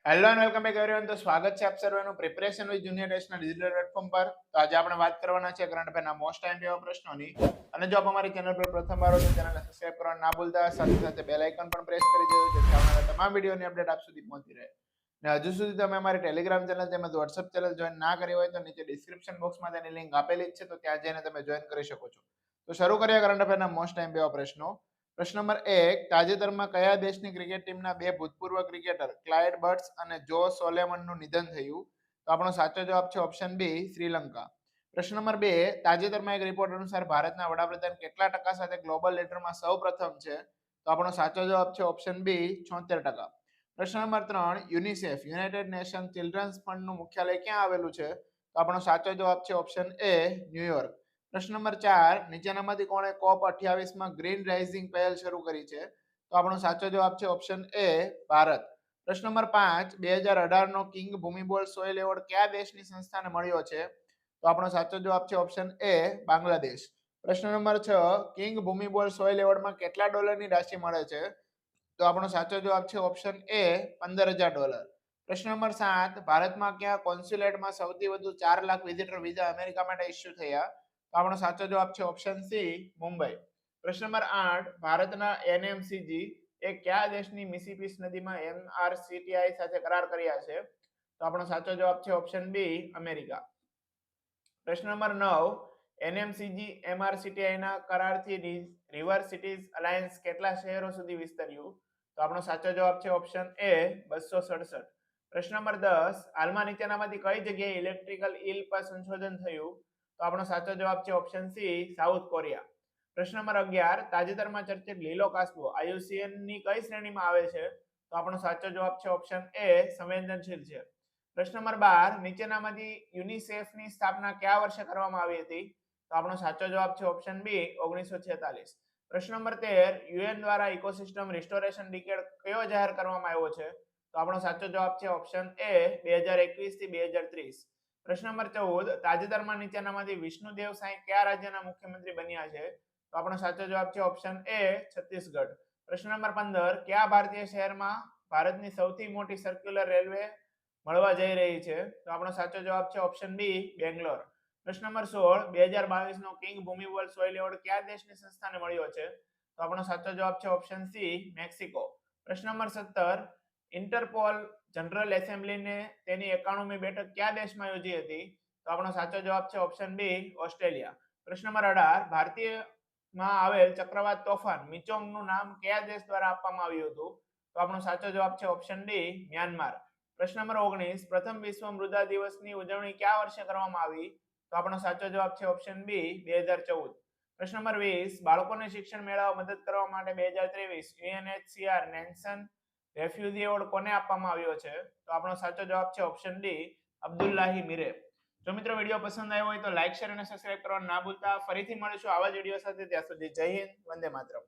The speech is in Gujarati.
Hello and welcome back everyone. તો સ્વાગત છે આપ સર્વેનું પ્રિપેરેશન વિથ જુનિયર ટેસ્ટના ડિજિટલ પ્લેટફોર્મ પર. તો આજે આપણે વાત કરવાના છે કરંટ અફેરના મોસ્ટ ટાઈમ એવા પ્રશ્નોની. અને જો આપ અમારી ચેનલ પર પ્રથમવાર હો તો ચેનલને સબસ્ક્રાઇબ કરવાનું ના ભૂલતા, સાથે સાથે બેલ આઇકન પણ પ્રેસ કરી દેજો જેથી આવનારા તમામ વિડીયોની અપડેટ આપ સુધી પહોંચી રહે. અને હજુ સુધી તમે અમારી ટેલિગ્રામ ચેનલ તેમજ વોટ્સએપ ચેનલ જોઈન ના કરી હોય તો નીચે ડિસ્ક્રિપ્શન બોક્સમાં તેની લિંક આપેલી જ છે, તો ત્યાં જઈને તમે જોઈન કરી શકો છો. તો શરૂ કરીએ કરંટ અફેરના મોસ્ટ ટાઈમ એવા પ્રશ્નો. પ્રશ્ન નંબર 1, તાજેતરમાં કયા દેશની ક્રિકેટ ટીમના બે ભૂતપૂર્વ ક્રિકેટર ક્લાઇડ બટ્સ અને જો સોલેમનનું નિધન થયું? તો આપણો સાચો જવાબ છે ઓપ્શન બી, શ્રીલંકા. પ્રશ્ન નંબર 2, તાજેતરમાં એક રિપોર્ટ અનુસાર ભારતના વડાપ્રધાન કેટલા ટકા સાથે ગ્લોબલ લીડરમાં સૌપ્રથમ છે? તો આપણો સાચો જવાબ છે ઓપ્શન બી, 76%. પ્રશ્ન નંબર 3, યુનિસેફ યુનાઇટેડ નેશન ચિલ્ડ્રન્સ ફંડનું મુખ્યાલય ક્યાં આવેલું છે? તો આપણો સાચો જવાબ છે ઓપ્શન એ, ન્યુયોર્ક. પ્રશ્ન નંબર 4, નીચેનામાંથી કોણે COP 28માં ગ્રીન રાઇઝિંગ પહેલ શરૂ કરી છે? તો આપણો સાચો જવાબ છે ઓપ્શન એ, ભારત. પ્રશ્ન નંબર 5, 2018 નો કિંગ ભૂમિબોલ સોઇલ એવોર્ડ કયા દેશની સંસ્થાને મળ્યો છે? તો આપણો સાચો જવાબ છે ઓપ્શન એ, બાંગ્લાદેશ. પ્રશ્ન નંબર 6, કિંગ ભૂમિબોલ સોઇલ એવોર્ડમાં કેટલા ડોલરની રાશિ મળે છે? તો આપણો સાચો જવાબ છે ઓપ્શન એ, $15,000. પ્રશ્ન નંબર 7, ભારતમાં કયા કોન્સ્યુલેટમાં સૌથી વધુ 4 લાખ વિઝિટર વિઝા અમેરિકા માટે ઇસ્યુ થયા? તો આપણો સાચો જવાબ છે ઓપ્શન સી, મુંબઈ. પ્રશ્ન નંબર 8, ભારતના એનએમસીજી એ કયા દેશની મિસિસિપી નદીમાં એમઆરસીટીઆઈ સાથે કરાર કર્યા છે? તો આપણો સાચો જવાબ છે ઓપ્શન બી, અમેરિકા. પ્રશ્ન નંબર 9, એનએમસીજી એમઆરસીટીઆઈ ના કરારથી રિવર સિટીઝ અલાયન્સ કેટલા શહેરો સુધી વિસ્તર્યું? તો આપણો સાચો જવાબ છે ઓપ્શન એ, 267. પ્રશ્ન નંબર 10, હાલમાં નીચેનામાંથી કઈ જગ્યાએ ઇલેક્ટ્રિકલ ઈલ પર સંશોધન થયું? તો આપણો સાચો જવાબ છે ઓપ્શન સી, સાઉથ કોરિયા. પ્રશ્ન નંબર 11, તાજેતરમાં ચર્ચિત લીલો કાચબો IUCN ની કઈ શ્રેણીમાં આવે છે? તો આપણો સાચો જવાબ છે ઓપ્શન એ, સંવેદનશીલ છે. પ્રશ્ન નંબર 12, નીચેનામાંથી યુનિસેફની સ્થાપના કયા વર્ષે કરવામાં આવી હતી? તો આપણો સાચો જવાબ છે ઓપ્શન બી, 1946. પ્રશ્ન નંબર 13, યુએન દ્વારા ઇકોસિસ્ટમ રિસ્ટોરેશન ડિકેડ કયો જાહેર કરવામાં આવ્યો છે? તો આપણો સાચો જવાબ છે ઓપ્શન એ, 2021 થી 2030. પ્રશ્ન નંબર 14, તાજેતરમાં નીચેનામાંથી વિષ્ણુદેવ સાંઈ કયા રાજ્યના મુખ્યમંત્રી બન્યા છે? તો આપણો સાચો જવાબ છે ઓપ્શન એ, છત્તીસગઢ. પ્રશ્ન નંબર 15, કયા ભારતીય શહેરમાં ભારતની સૌથી મોટી સર્ક્યુલર રેલવે મળવા જઈ રહી છે? તો આપણો સાચો જવાબ છે ઓપ્શન બી, બેંગ્લોર. પ્રશ્ન નંબર 16, 2022 નો કિંગ ભૂમિબોલ સોઇલ એવોર્ડ કયા દેશની સંસ્થાને મળ્યો છે? તો આપણો સાચો જવાબ છે ઓપ્શન સી, મેક્સિકો. પ્રશ્ન નંબર 17, ઇન્ટરપોલ જનરલ એસેમ્બલીને તેની 91મી બેઠક કયા દેશમાં યોજી હતી? તો આપણો સાચો જવાબ છે ઓપ્શન બી, ઓસ્ટ્રેલિયા. પ્રશ્ન નંબર 18, ભારતીયમાં આવેલ ચક્રવાત તોફાન મિચોંગનું નામ કયા દેશ દ્વારા આપવામાં આવ્યું હતું? તો આપણો સાચો જવાબ છે ઓપ્શન ડી, મ્યાનમાર. પ્રશ્ન નંબર 19, પ્રથમ વિશ્વ મૃદા દિવસની ઉજવણી કયા વર્ષે કરવામાં આવી? તો આપણો સાચો જવાબ છે ઓપ્શન બી, 2014. પ્રશ્ન નંબર 20, બાળકોને શિક્ષણ મેળવવા મદદ કરવા માટે 2023 UNHCR નેશન રેફ્યુજી એવોર્ડ કોને આપવામાં આવ્યો છે? તો આપણો સાચો જવાબ છે ઓપ્શન ડી, અબ્દુલ્લાહી મીરે. જો મિત્રો વિડીયો પસંદ આવ્યો હોય તો લાઈક, શેર અને સબસ્ક્રાઇબ કરવાનું ના ભૂલતા. ફરીથી મળીશું આવા જ વિડીયો સાથે. ત્યાં સુધી જય હિન્દ, વંદે માતરમ.